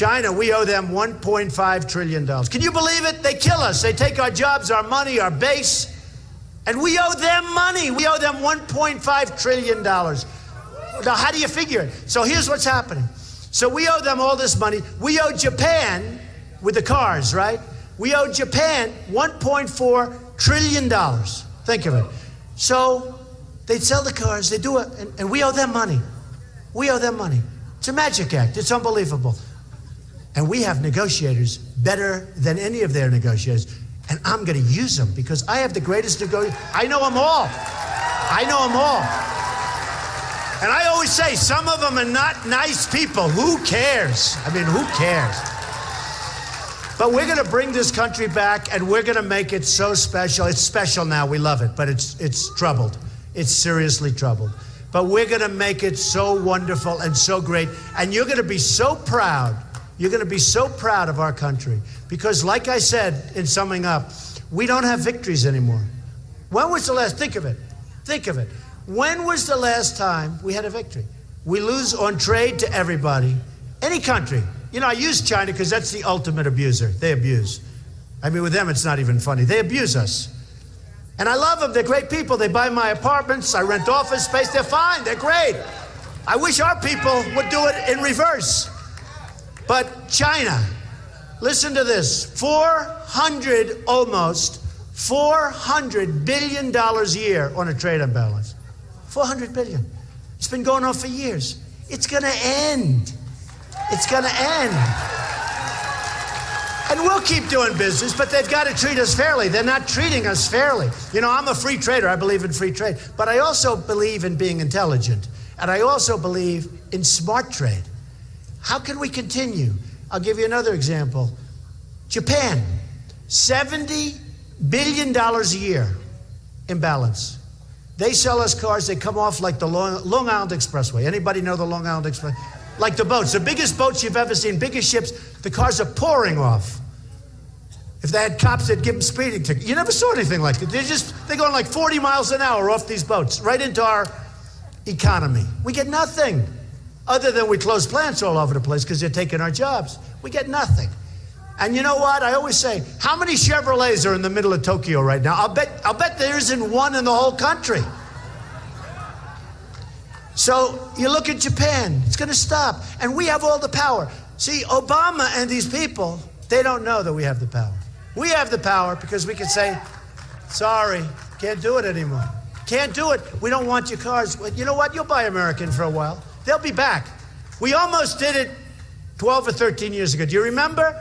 China, we owe them $1.5 trillion. Can you believe it? They kill us. They take our jobs, our money, our base, and we owe them money. We owe them $1.5 trillion. Now, how do you figure it? So here's what's happening. So we owe them all this money. We owe Japan, with the cars, right? We owe Japan $1.4 trillion. Think of it. So they sell the cars, they do it, and we owe them money. We owe them money. It's a magic act. It's unbelievable. And we have negotiators better than any of their negotiators. And I'm going to use them because I have the greatest negotiators. I know them all. I know them all. And I always say, some of them are not nice people. Who cares? I mean, who cares? But we're going to bring this country back, and we're going to make it so special. It's special now. We love it, but it's troubled. It's seriously troubled. But we're going to make it so wonderful and so great. And you're going to be so proud. You're going to be so proud of our country. Because like I said, in summing up, we don't have victories anymore. When was the last, think of it. Think of it. When was the last time we had a victory? We lose on trade to everybody. Any country. You know, I use China because that's the ultimate abuser. They abuse. I mean, with them, it's not even funny. They abuse us. And I love them. They're great people. They buy my apartments. I rent office space. They're fine. They're great. I wish our people would do it in reverse. But China, listen to this, almost $400 billion a year on a trade imbalance. 400 billion. It's been going on for years. It's going to end. It's going to end. And we'll keep doing business, but they've got to treat us fairly. They're not treating us fairly. You know, I'm a free trader. I believe in free trade. But I also believe in being intelligent. And I also believe in smart trade. How can we continue? I'll give you another example. Japan, $70 billion a year imbalance. They sell us cars, they come off like the Long Island Expressway. Anybody know the Long Island Expressway? Like the boats, the biggest boats you've ever seen, biggest ships, the cars are pouring off. If they had cops, they'd give them speeding tickets. You never saw anything like that. They're going like 40 miles an hour off these boats, right into our economy. We get nothing. Other than we close plants all over the place because they're taking our jobs. We get nothing. And you know what? I always say, how many Chevrolets are in the middle of Tokyo right now? I'll bet there isn't one in the whole country. So you look at Japan, it's going to stop. And we have all the power. See, Obama and these people, they don't know that we have the power. We have the power because we can say, sorry, can't do it anymore. Can't do it. We don't want your cars. Well, you know what? You'll buy American for a while. They'll be back. We almost did it 12 or 13 years ago. Do you remember?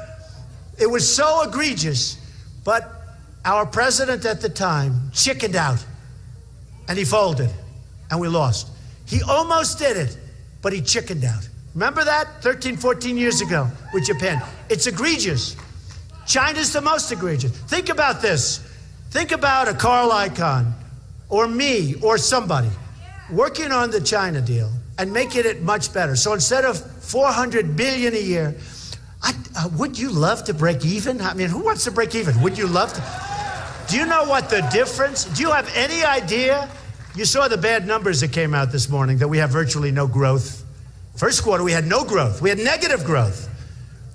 It was so egregious, but our president at the time chickened out, and he folded, and we lost. He almost did it, but he chickened out. Remember that? 13, 14 years ago with Japan. It's egregious. China's the most egregious. Think about this. Think about a Carl Icahn, or me, or somebody, working on the China deal, and making it much better. So instead of 400 billion a year, would you love to break even? I mean, who wants to break even? Would you love to? Do you know what the difference? Do you have any idea? You saw the bad numbers that came out this morning, that we have virtually no growth. First quarter, we had no growth. We had negative growth.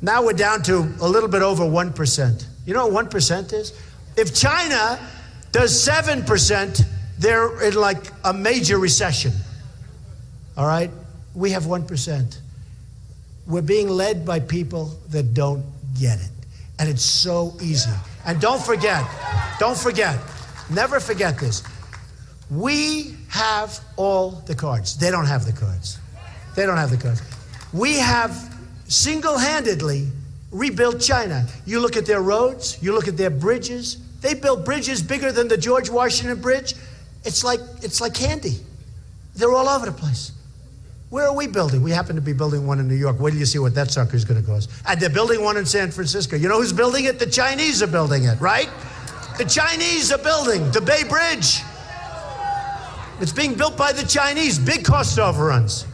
Now we're down to a little bit over 1%. You know what 1% is? If China does 7%, they're in like a major recession. All right? We have 1%. We're being led by people that don't get it. And it's so easy. And don't forget, never forget this. We have all the cards. They don't have the cards. They don't have the cards. We have single-handedly rebuilt China. You look at their roads, you look at their bridges. They built bridges bigger than the George Washington Bridge. It's like candy. They're all over the place. Where are we building? We happen to be building one in New York. Wait till you see what that sucker is going to cost. And they're building one in San Francisco. You know who's building it? The Chinese are building it, right? The Chinese are building the Bay Bridge. It's being built by the Chinese. Big cost overruns.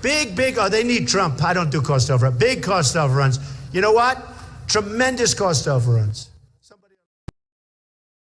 Big, oh, they need Trump. I don't do cost overruns. Big cost overruns. You know what? Tremendous cost overruns.